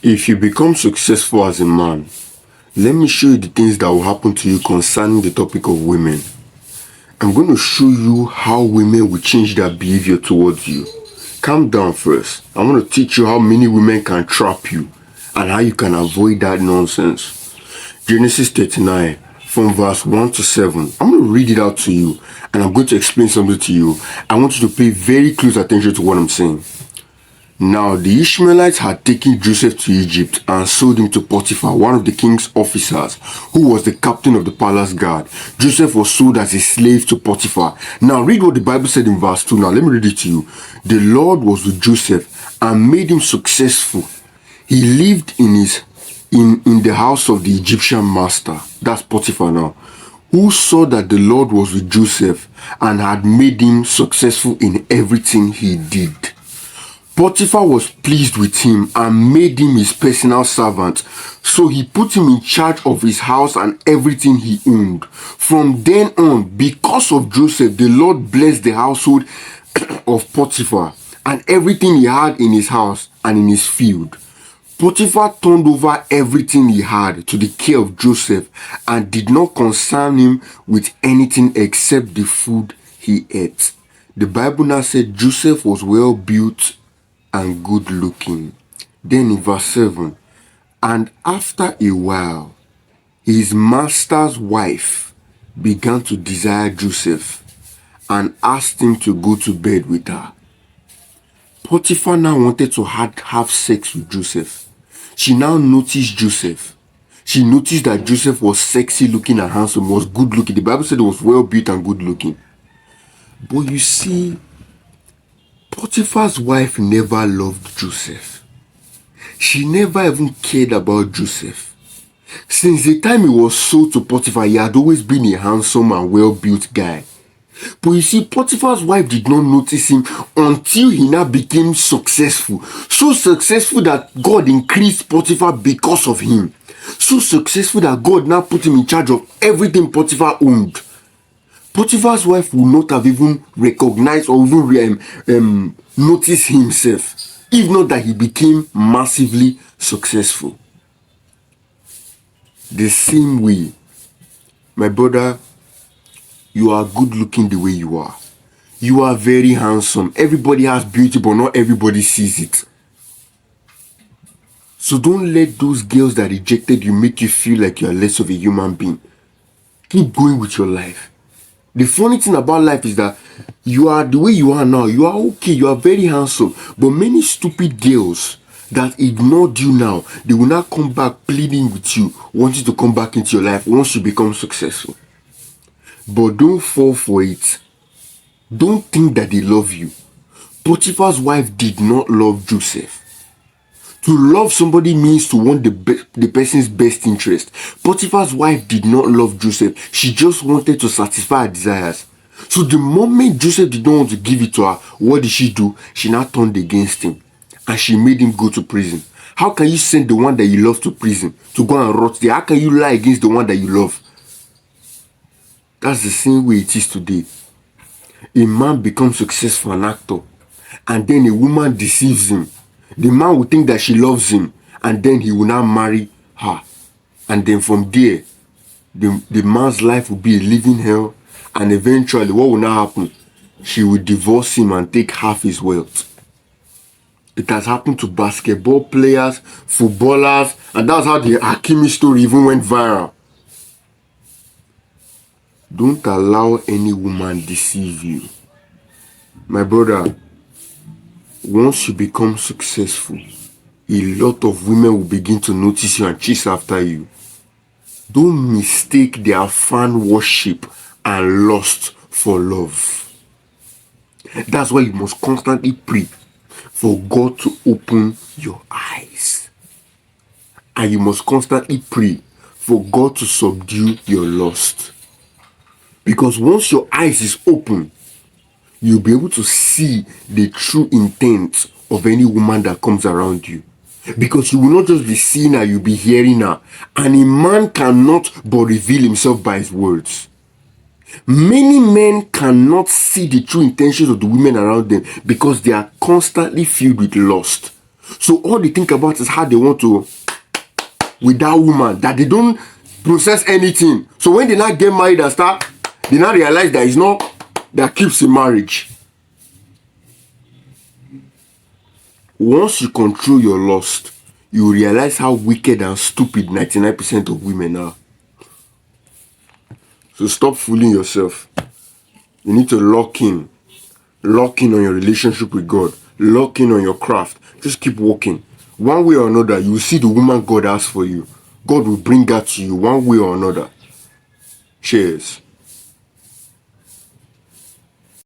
If you become successful as a man, let me show you the things that will happen to you concerning the topic of women. I'm going to show you how women will change their behavior towards you. Calm down first. I want to teach you how many women can trap you and how you can avoid that nonsense. Genesis 39 from verse 1 to 7. I'm going to read it out to you and I'm going to explain something to you. I want you to pay very close attention to what I'm saying. Now the Ishmaelites had taken Joseph to Egypt and sold him to Potiphar, one of the king's officers, who was the captain of the palace guard. Joseph was sold as a slave to Potiphar. Now read what the Bible said in verse 2. Now let me read it to you. The Lord was with Joseph and made him successful. He lived in the house of the Egyptian master. That's Potiphar now. Who saw that the Lord was with Joseph and had made him successful in everything he did. Potiphar was pleased with him and made him his personal servant. So he put him in charge of his house and everything he owned. From then on, because of Joseph, the Lord blessed the household of Potiphar and everything he had in his house and in his field. Potiphar turned over everything he had to the care of Joseph and did not concern him with anything except the food he ate. The Bible now said Joseph was well built and good looking. Then in verse 7, and after a while, his master's wife began to desire Joseph and asked him to go to bed with her. Potiphar now wanted to have sex with Joseph. She now noticed Joseph. She noticed that Joseph was sexy looking and handsome, was good looking. The Bible said he was well built and good looking. But you see, Potiphar's wife never loved Joseph. She never even cared about Joseph. Since the time he was sold to Potiphar, he had always been a handsome and well-built guy. But you see, Potiphar's wife did not notice him until he now became successful. So successful that God increased Potiphar because of him. So successful that God now put him in charge of everything Potiphar owned. Potiphar's wife would not have even recognized or even noticed himself, if not that he became massively successful. The same way, my brother, you are good looking the way you are. You are very handsome. Everybody has beauty, but not everybody sees it. So don't let those girls that rejected you make you feel like you are less of a human being. Keep going with your life. The funny thing about life is that you are the way you are now. You are okay. You are very handsome. But many stupid girls that ignored you now, they will not come back pleading with you, wanting to come back into your life once you become successful. But don't fall for it. Don't think that they love you. Potiphar's wife did not love Joseph. To love somebody means to want the person's best interest. Potiphar's wife did not love Joseph. She just wanted to satisfy her desires. So the moment Joseph did not want to give it to her, what did she do? She now turned against him. And she made him go to prison. How can you send the one that you love to prison to go and rot there? How can you lie against the one that you love? That's the same way it is today. A man becomes successful, an actor, and then a woman deceives him. The man will think that she loves him, and then he will now marry her. And then from there, the man's life will be a living hell, and eventually what will now happen? She will divorce him and take half his wealth. It has happened to basketball players, footballers, and that's how the Hakimi story even went viral. Don't allow any woman deceive you. My brother, once you become successful, a lot of women will begin to notice you and chase after you. Don't mistake their fan worship and lust for love. That's why you must constantly pray for God to open your eyes. And you must constantly pray for God to subdue your lust. Because once your eyes is open, you'll be able to see the true intent of any woman that comes around you. Because you will not just be seeing her, you'll be hearing her. And a man cannot but reveal himself by his words. Many men cannot see the true intentions of the women around them because they are constantly filled with lust. So all they think about is how they want to with that woman, that they don't process anything. So when they now get married and start, they now realize that it's not that keeps in marriage. Once you control your lust, you realize how wicked and stupid 99% of women are. So stop fooling yourself. You need to lock in. Lock in on your relationship with God. Lock in on your craft. Just keep walking. One way or another, you will see the woman God has for you. God will bring that to you one way or another. Cheers.